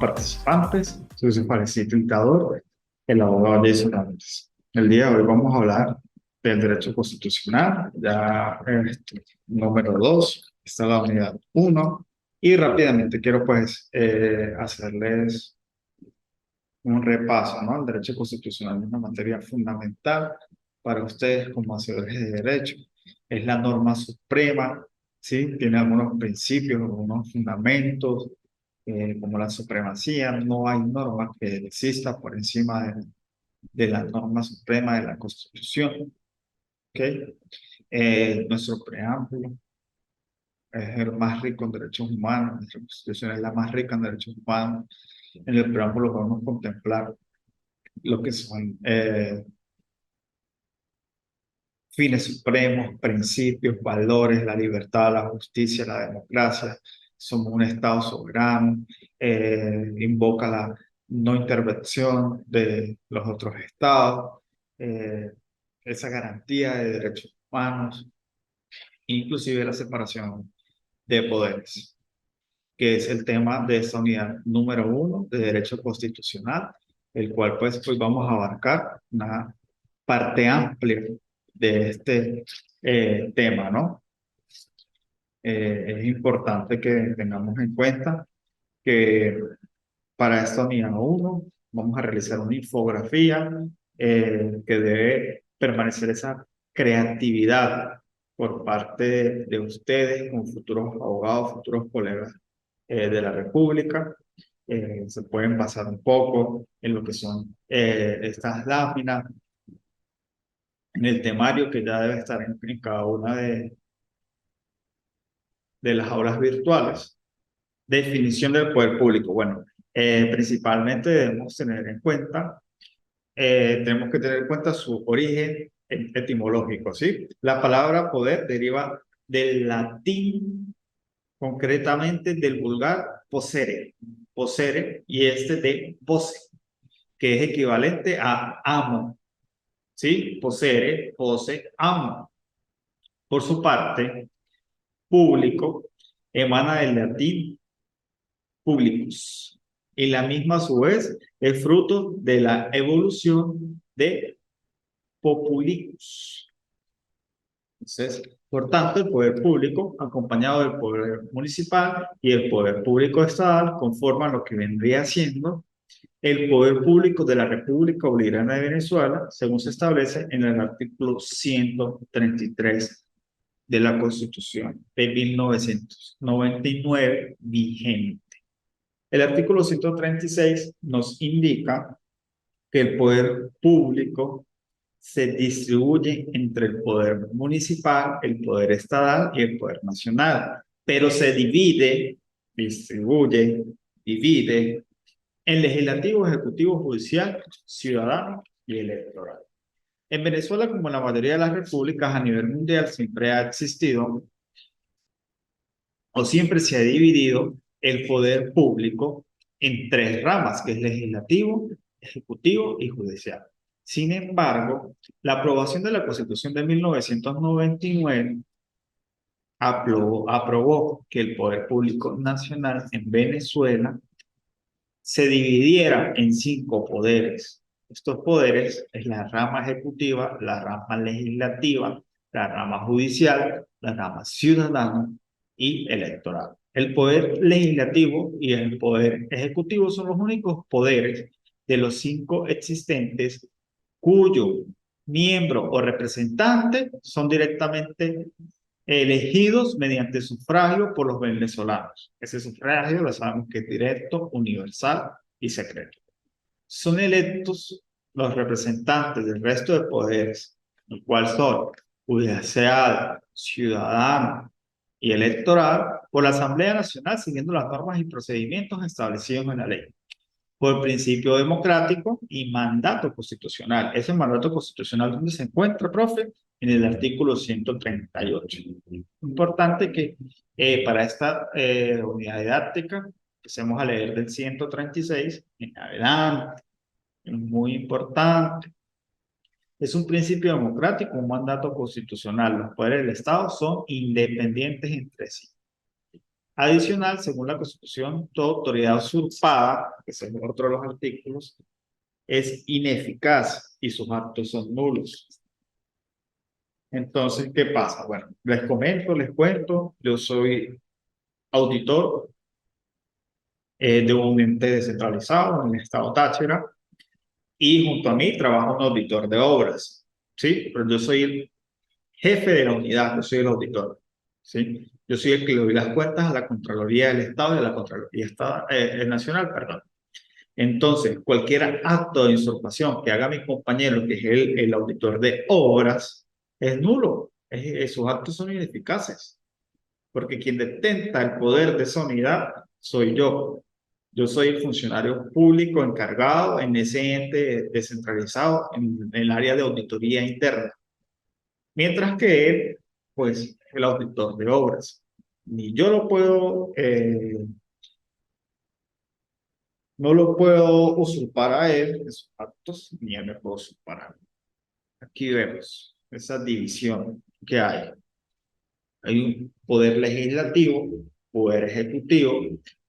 participantes. Soy su facilitador, el abogado Jason Ramírez. El día de hoy vamos a hablar del derecho constitucional, ya número 2, esta es la unidad 1, y rápidamente quiero hacerles un repaso, ¿no? El derecho constitucional es una materia fundamental para ustedes como hacedores de derecho. Es la norma suprema, ¿sí? Tiene algunos principios, algunos fundamentos, como la supremacía. No hay norma que exista por encima de la norma suprema de la Constitución, ¿ok? Nuestro preámbulo es el más rico en derechos humanos, nuestra Constitución es la más rica en derechos humanos. En el preámbulo podemos contemplar lo que son fines supremos, principios, valores, la libertad, la justicia, la democracia. Somos un Estado soberano, invoca la no intervención de los otros Estados, eh, esa garantía de derechos humanos, inclusive la separación de poderes, que es el tema de esta unidad número 1 de Derecho Constitucional, el cual pues hoy vamos a abarcar una parte amplia de este tema, ¿no? Es importante que tengamos en cuenta que para esta unidad 1 vamos a realizar una infografía que debe permanecer esa creatividad por parte de ustedes como futuros abogados, futuros colegas de la República. Se pueden basar un poco en lo que son estas láminas, en el temario que ya debe estar en cada una de las aulas virtuales. Definición del poder público. Bueno, principalmente tenemos que tener en cuenta su origen etimológico, ¿sí? La palabra poder deriva del latín, concretamente del vulgar possere, y de posse, que es equivalente a amo, ¿sí? Possere, posse, amo. Por su parte, público emana del latín publicus, y la misma a su vez es fruto de la evolución de populicus. Entonces, por tanto, el poder público, acompañado del poder municipal y el poder público estatal, conforman lo que vendría siendo el poder público de la República Bolivariana de Venezuela, según se establece en el artículo 133 de la Constitución de 1999 vigente. El artículo 136 nos indica que el poder público se distribuye entre el poder municipal, el poder estatal y el poder nacional, pero se divide en legislativo, ejecutivo, judicial, ciudadano y electoral. En Venezuela, como en la mayoría de las repúblicas a nivel mundial, siempre ha existido o siempre se ha dividido el poder público en tres ramas, que es legislativo, ejecutivo y judicial. Sin embargo, la aprobación de la Constitución de 1999 aprobó que el poder público nacional en Venezuela se dividiera en 5 poderes. Estos poderes es la rama ejecutiva, la rama legislativa, la rama judicial, la rama ciudadana y electoral. El poder legislativo y el poder ejecutivo son los únicos poderes de los 5 existentes cuyo miembro o representante son directamente elegidos mediante sufragio por los venezolanos. Ese sufragio lo sabemos que es directo, universal y secreto. Son electos los representantes del resto de poderes, el cual son judicial, ciudadano y electoral, por la Asamblea Nacional siguiendo las normas y procedimientos establecidos en la ley, por principio democrático y mandato constitucional. Ese mandato constitucional, ¿dónde se encuentra, profe? En el artículo 138. Importante que para esta unidad didáctica empecemos a leer del 136 en adelante. Es muy importante. Es un principio democrático, un mandato constitucional. Los poderes del Estado son independientes entre sí. Adicional, según la Constitución, toda autoridad usurpada, que es otro de los artículos, es ineficaz y sus actos son nulos. Entonces, ¿qué pasa? Bueno, les comento, les cuento, yo soy auditor de un ente descentralizado en el estado Táchira y junto a mí trabaja un auditor de obras, ¿sí? Pero yo soy el jefe de la unidad, yo soy el auditor, ¿sí? Yo soy el que le doy las cuentas a la Contraloría del Estado y a la Contraloría Nacional, perdón. Entonces, cualquier acto de usurpación que haga mi compañero, que es el auditor de obras, es nulo. Esos actos son ineficaces, porque quien detenta el poder de esa unidad soy yo. Yo soy el funcionario público encargado en ese ente descentralizado en el área de auditoría interna. Mientras que él, pues, el auditor de obras. Ni yo lo puedo, no lo puedo usurpar a él en sus actos, ni él me puede usurpar a mí. Aquí vemos esa división que hay. Hay un poder legislativo, poder ejecutivo,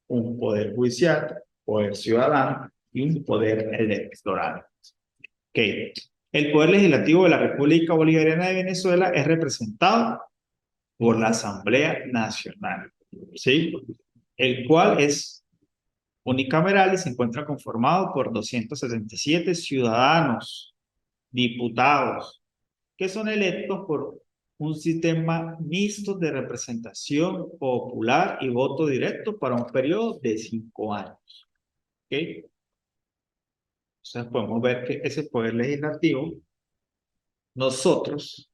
un poder judicial, poder ciudadano y un poder electoral. Okay. El poder legislativo de la República Bolivariana de Venezuela es representado por la Asamblea Nacional, ¿sí? El cual es unicameral y se encuentra conformado por 277 ciudadanos, diputados, que son electos por un sistema mixto de representación popular y voto directo para un periodo de 5 años. ¿Okay? Entonces podemos ver que ese poder legislativo, nosotros,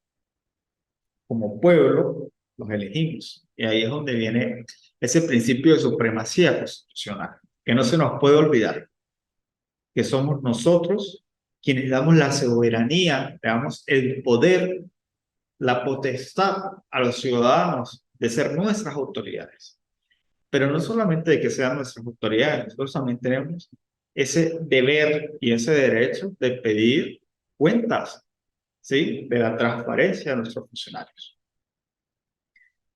como pueblo, los elegimos. Y ahí es donde viene ese principio de supremacía constitucional, que no se nos puede olvidar, que somos nosotros quienes damos la soberanía, damos el poder, la potestad a los ciudadanos de ser nuestras autoridades. Pero no solamente de que sean nuestras autoridades, nosotros también tenemos ese deber y ese derecho de pedir cuentas, ¿sí? De la transparencia de nuestros funcionarios.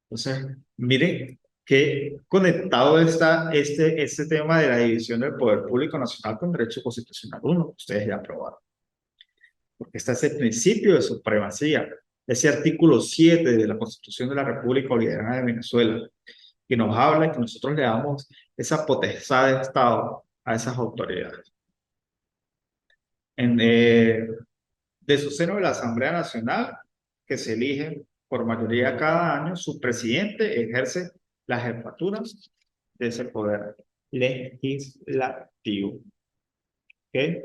Entonces, miren qué conectado está este tema de la división del poder público nacional con derecho constitucional 1, que ustedes ya aprobaron. Porque está ese principio de supremacía, ese artículo 7 de la Constitución de la República Bolivariana de Venezuela, que nos habla y que nosotros le damos esa potestad de Estado a esas autoridades. De su seno de la Asamblea Nacional, que se elige por mayoría cada año, su presidente ejerce la jefatura de ese poder legislativo. ¿Okay?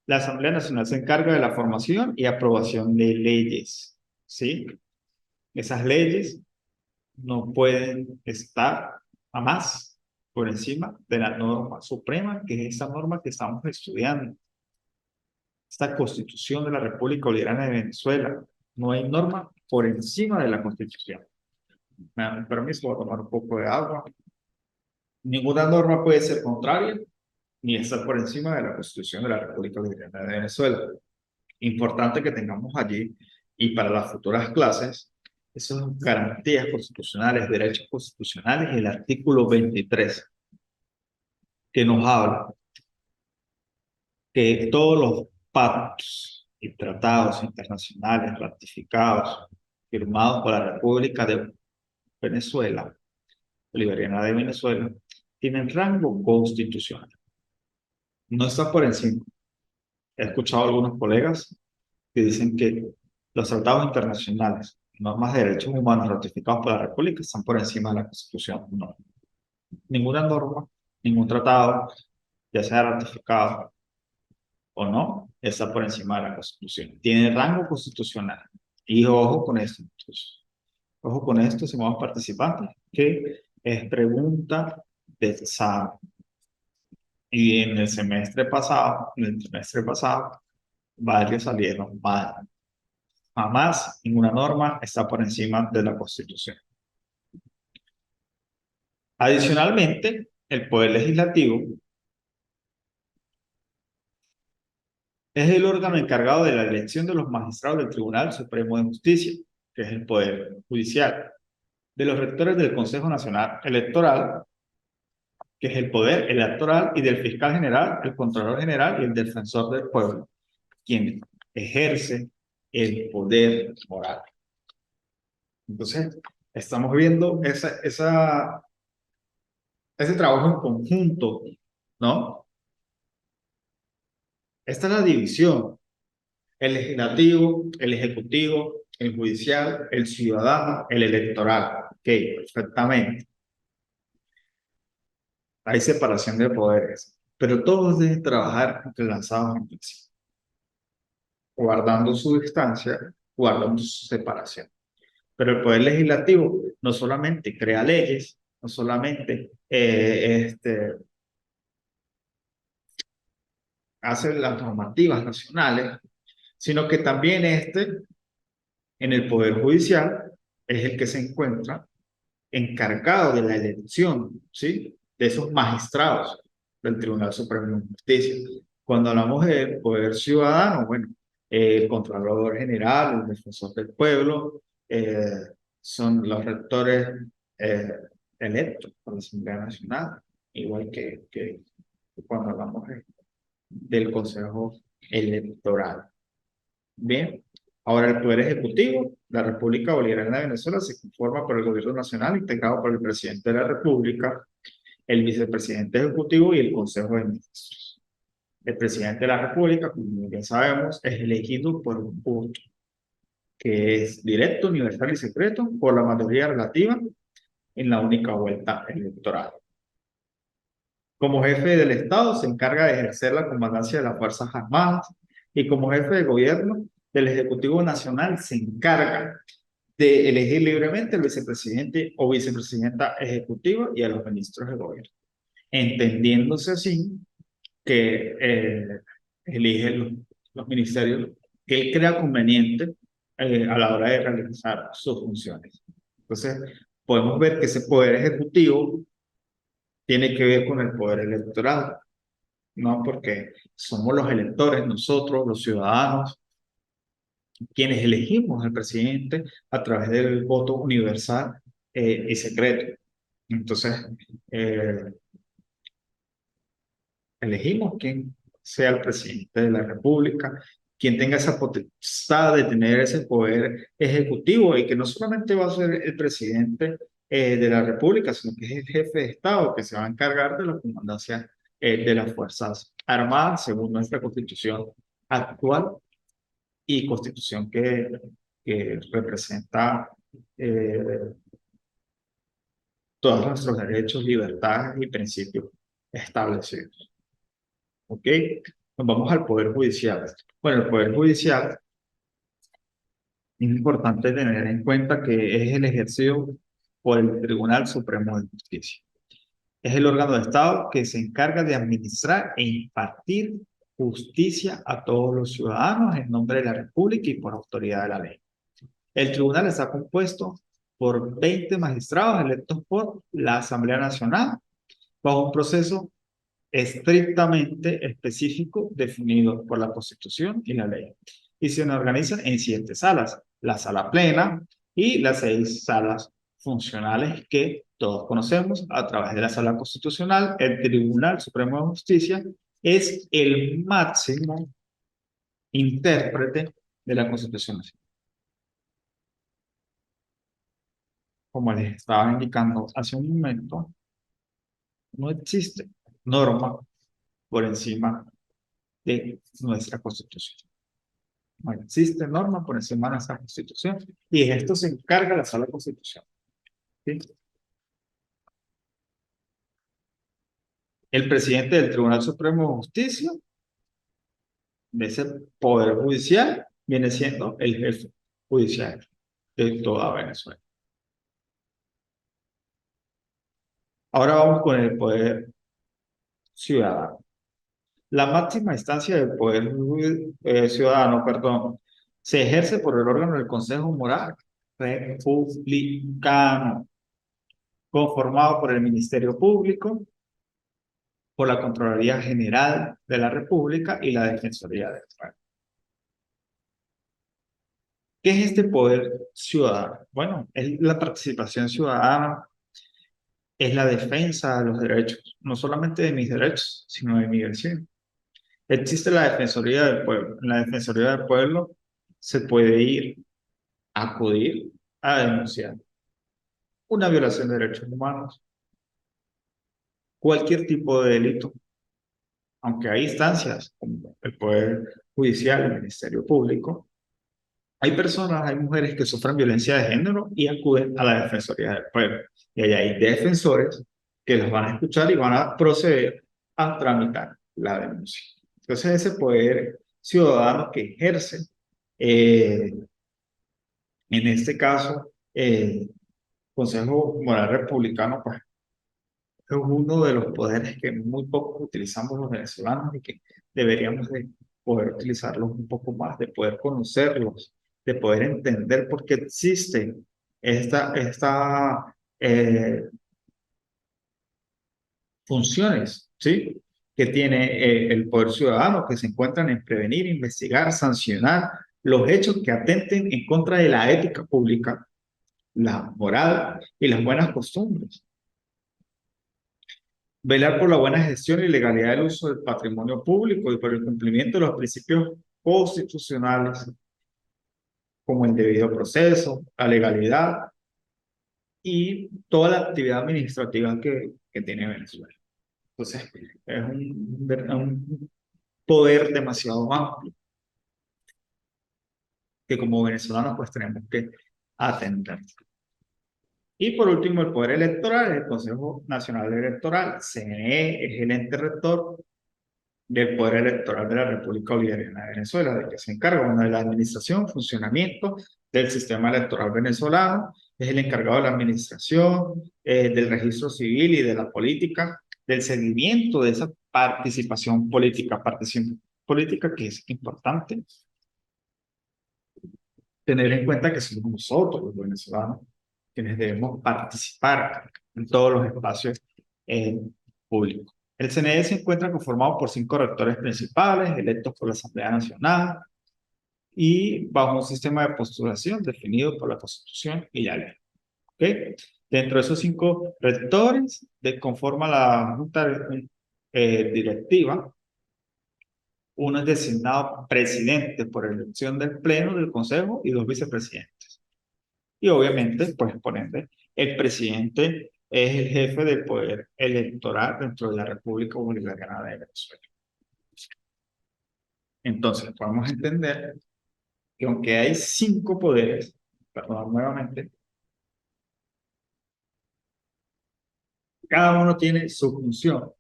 La Asamblea Nacional se encarga de la formación y aprobación de leyes. ¿Sí? Esas leyes no pueden estar a más por encima de la norma suprema, que es esa norma que estamos estudiando. Esta Constitución de la República Bolivariana de Venezuela. No hay norma por encima de la Constitución. Me dan permiso, voy a tomar un poco de agua. Ninguna norma puede ser contraria ni estar por encima de la Constitución de la República Bolivariana de Venezuela. Importante que tengamos allí y para las futuras clases esas garantías constitucionales, derechos constitucionales y el artículo 23 que nos habla que todos los pactos y tratados internacionales ratificados, firmados por la República de Venezuela, Bolivariana de Venezuela, tienen rango constitucional. No está por encima. He escuchado a algunos colegas que dicen que los tratados internacionales, normas de derechos humanos ratificados por la República, están por encima de la Constitución. No. Ninguna norma, ningún tratado, ya sea ratificado o no, está por encima de la Constitución. Tiene rango constitucional. Y ojo con esto. Entonces, ojo con esto, estimados participantes, que es pregunta de examen. Y en el trimestre pasado, varios salieron mal. Jamás ninguna norma está por encima de la Constitución. Adicionalmente, el Poder Legislativo es el órgano encargado de la elección de los magistrados del Tribunal Supremo de Justicia, que es el Poder Judicial. de los rectores del Consejo Nacional Electoral, que es el poder electoral, y del fiscal general, el contralor general y el defensor del pueblo, quien ejerce el poder moral. Entonces, estamos viendo ese trabajo en conjunto, ¿no? Esta es la división: el legislativo, el ejecutivo, el judicial, el ciudadano, el electoral. Ok, perfectamente. Hay separación de poderes, pero todos deben trabajar entrelazados entre sí, guardando su distancia, guardando su separación. Pero el poder legislativo no solamente crea leyes, no solamente hace las normativas nacionales, sino que también en el Poder Judicial, es el que se encuentra encargado de la elección, ¿sí? De esos magistrados del Tribunal Supremo de Justicia. Cuando hablamos del poder ciudadano, bueno, el Contralor General, el Defensor del Pueblo, son los rectores eh, electos por la Asamblea Nacional, igual que cuando hablamos del Consejo Electoral. Bien, ahora el Poder Ejecutivo, la República Bolivariana de Venezuela, se conforma por el Gobierno Nacional, integrado por el Presidente de la República, el Vicepresidente Ejecutivo y el Consejo de Ministros. El Presidente de la República, como bien sabemos, es elegido por un voto que es directo, universal y secreto por la mayoría relativa en la única vuelta electoral. Como jefe del Estado se encarga de ejercer la comandancia de las Fuerzas Armadas, y como jefe de gobierno del Ejecutivo Nacional se encarga de elegir libremente al vicepresidente o vicepresidenta ejecutiva y a los ministros de gobierno, entendiéndose así que elige los ministerios que él crea conveniente a la hora de realizar sus funciones. Entonces, podemos ver que ese poder ejecutivo tiene que ver con el poder electoral, ¿no? Porque somos los electores, nosotros, los ciudadanos, quienes elegimos al presidente a través del voto universal y secreto. Entonces, eh, elegimos quién sea el presidente de la República, quien tenga esa potestad de tener ese poder ejecutivo, y que no solamente va a ser el presidente de la República, sino que es el jefe de Estado que se va a encargar de la comandancia de las Fuerzas Armadas, según nuestra Constitución actual y Constitución que representa eh, todos nuestros derechos, libertades y principios establecidos. ¿Ok? Nos vamos al Poder Judicial. Bueno, el Poder Judicial es importante tener en cuenta que es el ejercido por el Tribunal Supremo de Justicia. Es el órgano de Estado que se encarga de administrar e impartir justicia a todos los ciudadanos en nombre de la República y por autoridad de la ley. El tribunal está compuesto por 20 magistrados electos por la Asamblea Nacional bajo un proceso estrictamente específico definido por la Constitución y la ley. Y se organizan en 7 salas: la sala plena y las 6 salas funcionales que todos conocemos a través de la sala constitucional. El Tribunal Supremo de Justicia es el máximo intérprete de la Constitución Nacional. Como les estaba indicando hace un momento, no existe norma por encima de nuestra Constitución. No existe norma por encima de nuestra Constitución, y de esto se encarga la Sala Constitución. ¿Sí? El presidente del Tribunal Supremo de Justicia, de ese poder judicial, viene siendo el jefe judicial de toda Venezuela. Ahora vamos con el poder ciudadano. La máxima instancia del poder ciudadano, perdón, se ejerce por el órgano del Consejo Moral Republicano, conformado por el Ministerio Público, por la Contraloría General de la República y la Defensoría del Pueblo. ¿Qué es este poder ciudadano? Bueno, es la participación ciudadana, es la defensa de los derechos, no solamente de mis derechos, sino de mi vecino. Existe la Defensoría del Pueblo. En la Defensoría del Pueblo se puede ir, acudir a denunciar una violación de derechos humanos, cualquier tipo de delito, aunque hay instancias como el Poder Judicial, el Ministerio Público. Hay personas, hay mujeres que sufren violencia de género y acuden a la Defensoría del Pueblo. Y ahí hay defensores que los van a escuchar y van a proceder a tramitar la denuncia. Entonces, ese poder ciudadano que ejerce, eh, en este caso, Consejo Moral Republicano, pues es uno de los poderes que muy poco utilizamos los venezolanos y que deberíamos de poder utilizarlos un poco más, de poder conocerlos, de poder entender por qué existen esta funciones, ¿sí? Que tiene el poder ciudadano, que se encuentran en prevenir, investigar, sancionar los hechos que atenten en contra de la ética pública, la moral y las buenas costumbres. Velar por la buena gestión y legalidad del uso del patrimonio público y por el cumplimiento de los principios constitucionales como el debido proceso, la legalidad y toda la actividad administrativa que tiene Venezuela. Entonces, es un poder demasiado amplio que como venezolanos pues tenemos que atender. Y por último, el poder electoral, el Consejo Nacional Electoral, CNE, es el ente rector del Poder Electoral de la República Bolivariana de Venezuela, de que se encarga de la administración, funcionamiento del sistema electoral venezolano, es el encargado de la administración, del registro civil y de la política, del seguimiento de esa participación política que es importante tener en cuenta que somos nosotros los venezolanos quienes debemos participar en todos los espacios eh, públicos. El CNE se encuentra conformado por 5 rectores principales, electos por la Asamblea Nacional y bajo un sistema de postulación definido por la Constitución y la ley. ¿Okay? Dentro de esos 5 rectores, conforma la Junta Directiva. Uno es designado presidente por elección del Pleno del Consejo y 2 vicepresidentes. Y obviamente, pues por ende, el presidente es el jefe del poder electoral dentro de la República Bolivariana de Venezuela. Entonces, podemos entender que aunque hay 5 poderes, perdón, nuevamente, cada uno tiene su función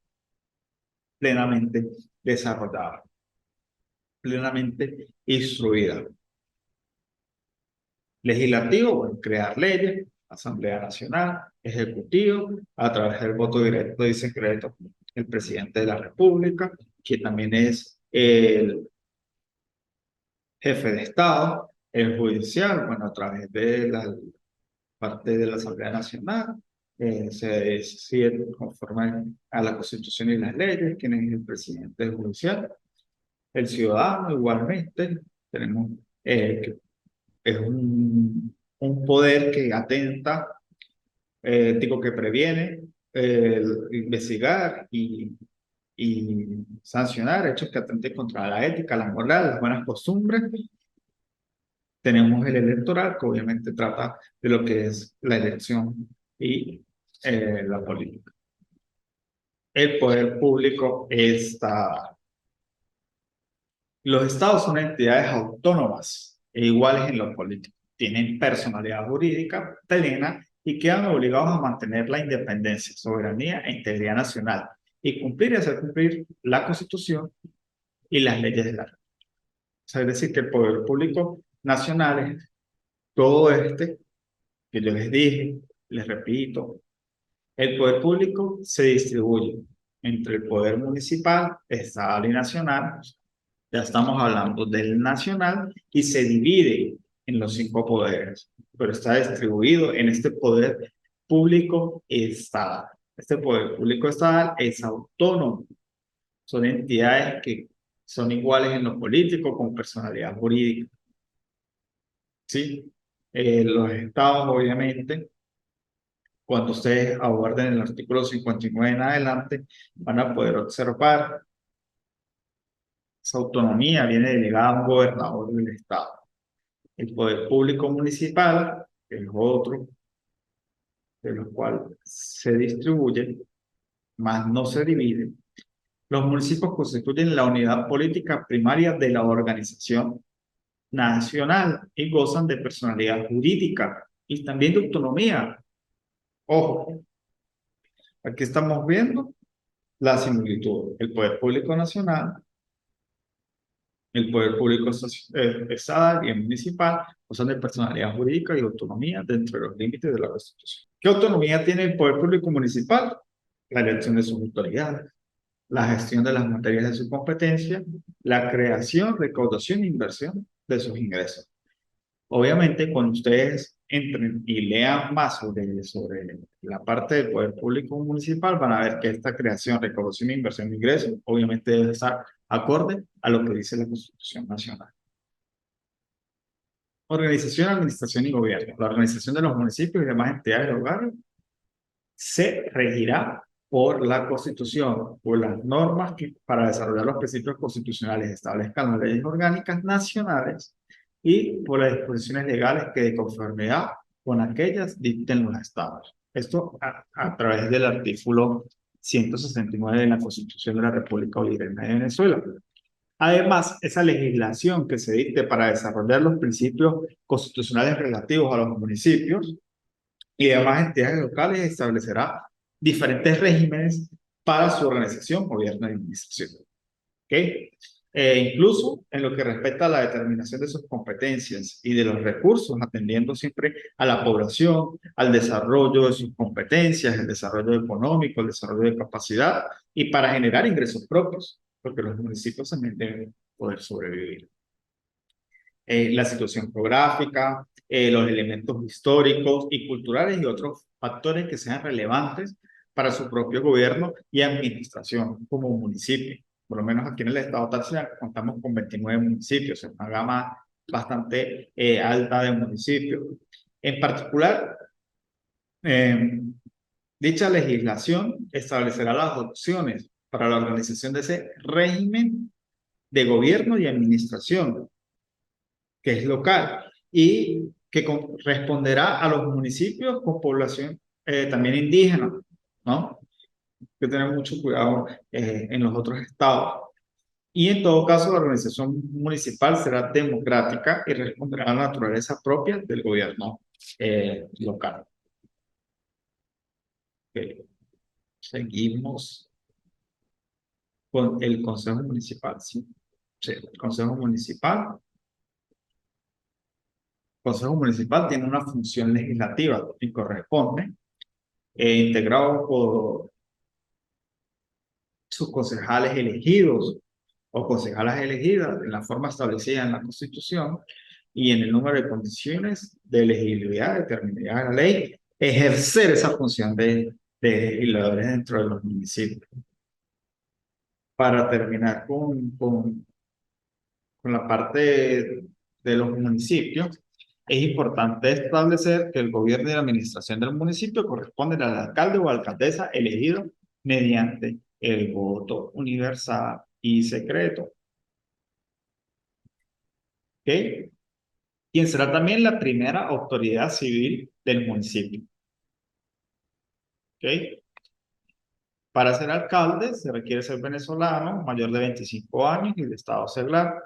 plenamente desarrollada, plenamente instruida. Legislativo, bueno, crear leyes, Asamblea Nacional, Ejecutivo, a través del voto directo y secreto, el presidente de la República, que también es el jefe de Estado, el judicial, bueno, a través de la parte de la Asamblea Nacional, se decide conforme a la Constitución y las leyes, quién es el presidente del judicial, el ciudadano igualmente, tenemos que es un poder que atenta, digo que previene, investigar y sancionar hechos que atenten contra la ética, la moral, las buenas costumbres. Tenemos el electoral, que obviamente trata de lo que es la elección y la política. El poder público está. Los estados son entidades autónomas e iguales en lo político. Tienen personalidad jurídica plena y quedan obligados a mantener la independencia, soberanía e integridad nacional y cumplir y hacer cumplir la Constitución y las leyes de la República. O sea, es decir, que el poder público nacional es todo este que yo les dije, les repito, el poder público se distribuye entre el poder municipal, estatal y nacional. Ya estamos hablando del nacional y se divide en los 5 poderes, pero está distribuido en este poder público estatal. Este poder público estatal es autónomo. Son entidades que son iguales en lo político con personalidad jurídica. ¿sí? Los estados, obviamente, cuando ustedes aborden el artículo 59 en adelante, van a poder observar esa autonomía viene delegada a un gobernador del estado. El poder público municipal, que es otro, de los cuales se distribuye, más no se divide. Los municipios constituyen la unidad política primaria de la organización nacional y gozan de personalidad jurídica y también de autonomía. Ojo, aquí estamos viendo la similitud. El poder público nacional, el poder público estatal y el municipal gozan de personalidad jurídica y autonomía dentro de los límites de la Constitución. ¿Qué autonomía tiene el poder público municipal? La elección de sus autoridades, la gestión de las materias de su competencia, la creación, recaudación e inversión de sus ingresos. Obviamente, cuando ustedes entren y lean más sobre la parte del poder público municipal, van a ver que esta creación, recaudación e inversión de ingresos, obviamente debe estar acorde a lo que dice la Constitución Nacional. Organización, administración y gobierno. La organización de los municipios y demás entidades locales se regirá por la Constitución, por las normas que para desarrollar los principios constitucionales establezcan las leyes orgánicas nacionales y por las disposiciones legales que de conformidad con aquellas dicten los estados. Esto a través del artículo 169 de la Constitución de la República Bolivariana de Venezuela. Además, esa legislación que se dicte para desarrollar los principios constitucionales relativos a los municipios y demás entidades locales establecerá diferentes regímenes para su organización, gobierno y administración. ¿Okay? Incluso en lo que respecta a la determinación de sus competencias y de los recursos, atendiendo siempre a la población, al desarrollo de sus competencias, el desarrollo económico, el desarrollo de capacidad y para generar ingresos propios, porque los municipios también deben poder sobrevivir. La situación geográfica, los elementos históricos y culturales y otros factores que sean relevantes para su propio gobierno y administración como municipio. Por lo menos aquí en el estado Táchira contamos con 29 municipios, es una gama bastante alta de municipios. En particular, dicha legislación establecerá las opciones para la organización de ese régimen de gobierno y administración que es local y que responderá a los municipios con población también indígena, ¿no? Hay que tener mucho cuidado en los otros estados. Y en todo caso, la organización municipal será democrática y responderá a la naturaleza propia del gobierno local. Okay. Seguimos con el Consejo Municipal, ¿sí? Sí, el Consejo Municipal. Consejo Municipal tiene una función legislativa y corresponde, integrado por sus concejales elegidos o concejalas elegidas en la forma establecida en la Constitución y en el número de condiciones de elegibilidad determinadas en la ley, ejercer esa función de legisladores dentro de los municipios. Para terminar con la parte de los municipios, es importante establecer que el gobierno y la administración del municipio corresponden al alcalde o alcaldesa elegido mediante el voto universal y secreto. ¿Ok? Quien será también la primera autoridad civil del municipio. ¿Ok? Para ser alcalde se requiere ser venezolano, mayor de 25 años y de estado seglar.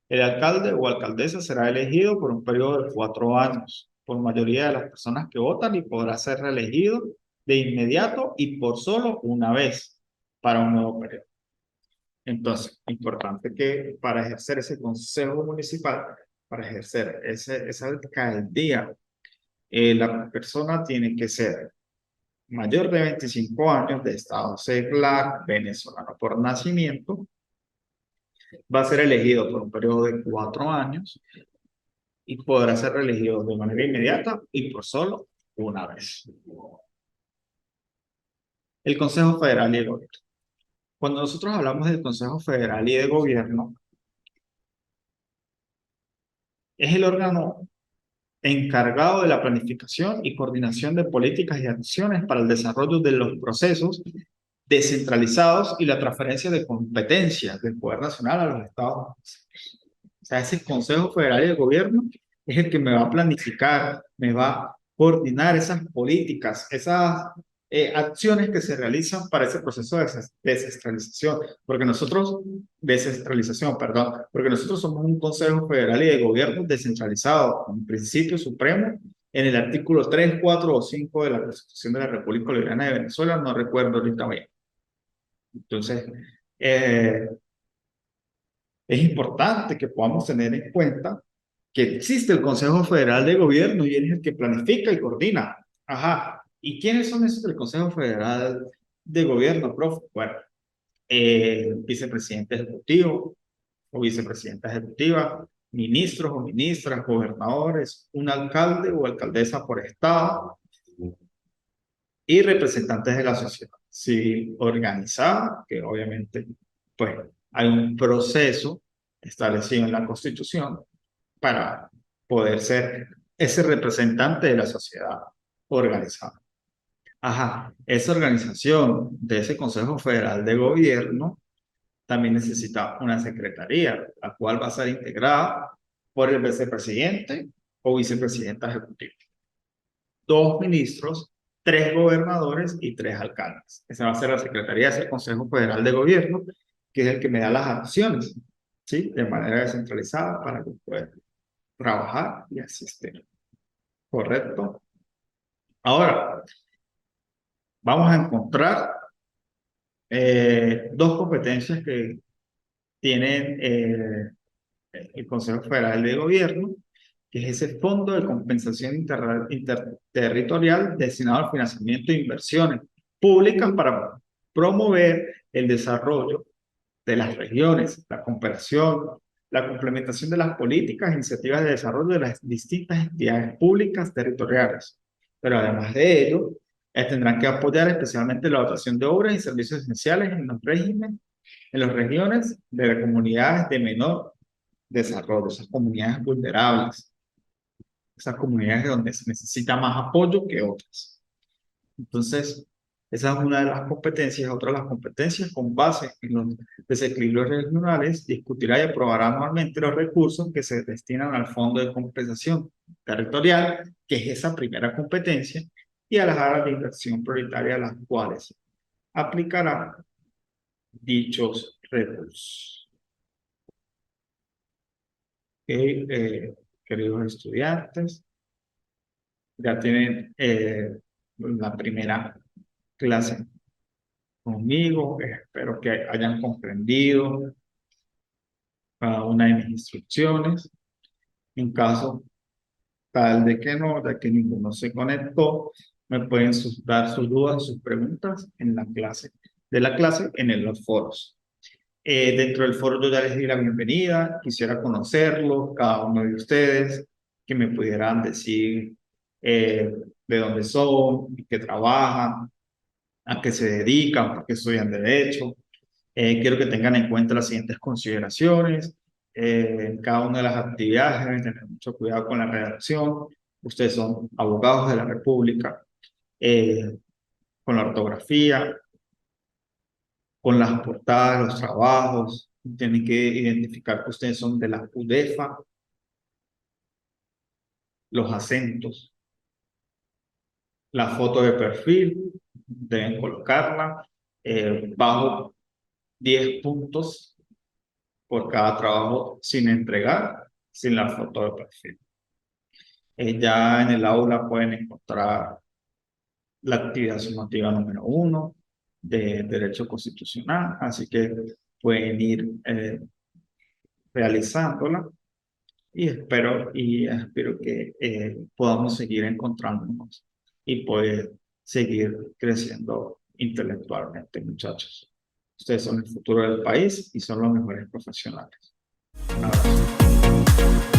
El alcalde o alcaldesa será elegido por un periodo de 4 años por mayoría de las personas que votan y podrá ser reelegido de inmediato y por solo una vez para un nuevo periodo. Entonces, importante que para ejercer ese consejo municipal, para ejercer esa alcaldía, la persona tiene que ser mayor de 25 años, de estado seglar, venezolano por nacimiento, va a ser elegido por un periodo de 4 años y podrá ser reelegido de manera inmediata y por solo una vez. El Consejo Federal y el Gobierno. Cuando nosotros hablamos del Consejo Federal y de Gobierno, es el órgano encargado de la planificación y coordinación de políticas y acciones para el desarrollo de los procesos descentralizados y la transferencia de competencias del Poder Nacional a los estados. O sea, ese Consejo Federal de Gobierno es el que me va a planificar, me va a coordinar esas políticas, esas acciones que se realizan para ese proceso de descentralización, porque nosotros somos un Consejo Federal y de Gobierno descentralizado, con principio supremo en el artículo 3, 4 o 5 de la Constitución de la República Bolivariana de Venezuela, no recuerdo ahorita bien. Entonces, es importante que podamos tener en cuenta que existe el Consejo Federal de Gobierno y él es el que planifica y coordina. Ajá. ¿Y quiénes son esos del Consejo Federal de Gobierno, profe? Bueno, vicepresidente ejecutivo o vicepresidenta ejecutiva, ministros o ministras, gobernadores, un alcalde o alcaldesa por estado y representantes de la sociedad civil organizada, que obviamente pues hay un proceso establecido en la Constitución para poder ser ese representante de la sociedad organizada. Ajá, esa organización de ese Consejo Federal de Gobierno también necesita una secretaría, la cual va a ser integrada por el vicepresidente o vicepresidenta ejecutiva, 2 ministros, 3 gobernadores y 3 alcaldes. Esa va a ser la secretaría del Consejo Federal de Gobierno, que es el que me da las acciones, ¿sí? De manera descentralizada para que pueda trabajar y asistir. ¿Correcto? Ahora, vamos a encontrar 2 competencias que tienen el Consejo Federal de Gobierno, que es ese Fondo de Compensación Interterritorial destinado al financiamiento de inversiones públicas para promover el desarrollo de las regiones, la cooperación, la complementación de las políticas e iniciativas de desarrollo de las distintas entidades públicas territoriales. Pero además de ello, tendrán que apoyar especialmente la dotación de obras y servicios esenciales en las regiones de las comunidades de menor desarrollo, esas comunidades vulnerables, esas comunidades donde se necesita más apoyo que otras. Entonces, esa es una de las competencias. Otra de las competencias, con base en los desequilibrios regionales, discutirá y aprobará anualmente los recursos que se destinan al Fondo de Compensación Territorial, que es esa primera competencia, y a las áreas de inversión prioritaria a las cuales aplicará dichos recursos. Queridos estudiantes, ya tienen la primera clase conmigo. Espero que hayan comprendido cada una de mis instrucciones. En caso tal de que no, de que ninguno se conectó, me pueden dar sus dudas, sus preguntas en la clase en los foros. Dentro del foro yo ya les di la bienvenida, quisiera conocerlos, cada uno de ustedes, que me pudieran decir de dónde son, qué trabajan, a qué se dedican, por qué estudian Derecho. Quiero que tengan en cuenta las siguientes consideraciones. En cada una de las actividades deben tener mucho cuidado con la redacción. Ustedes son abogados de la República, con la ortografía, con las portadas, los trabajos. Tienen que identificar que ustedes son de la UDEFA, los acentos, la foto de perfil, deben colocarla bajo 10 puntos por cada trabajo sin entregar, sin la foto de perfil. Ya en el aula pueden encontrar la actividad sumativa número 1 de Derecho Constitucional, así que pueden ir realizándola y espero que podamos seguir encontrándonos y poder seguir creciendo intelectualmente, muchachos. Ustedes son el futuro del país y son los mejores profesionales. Un abrazo.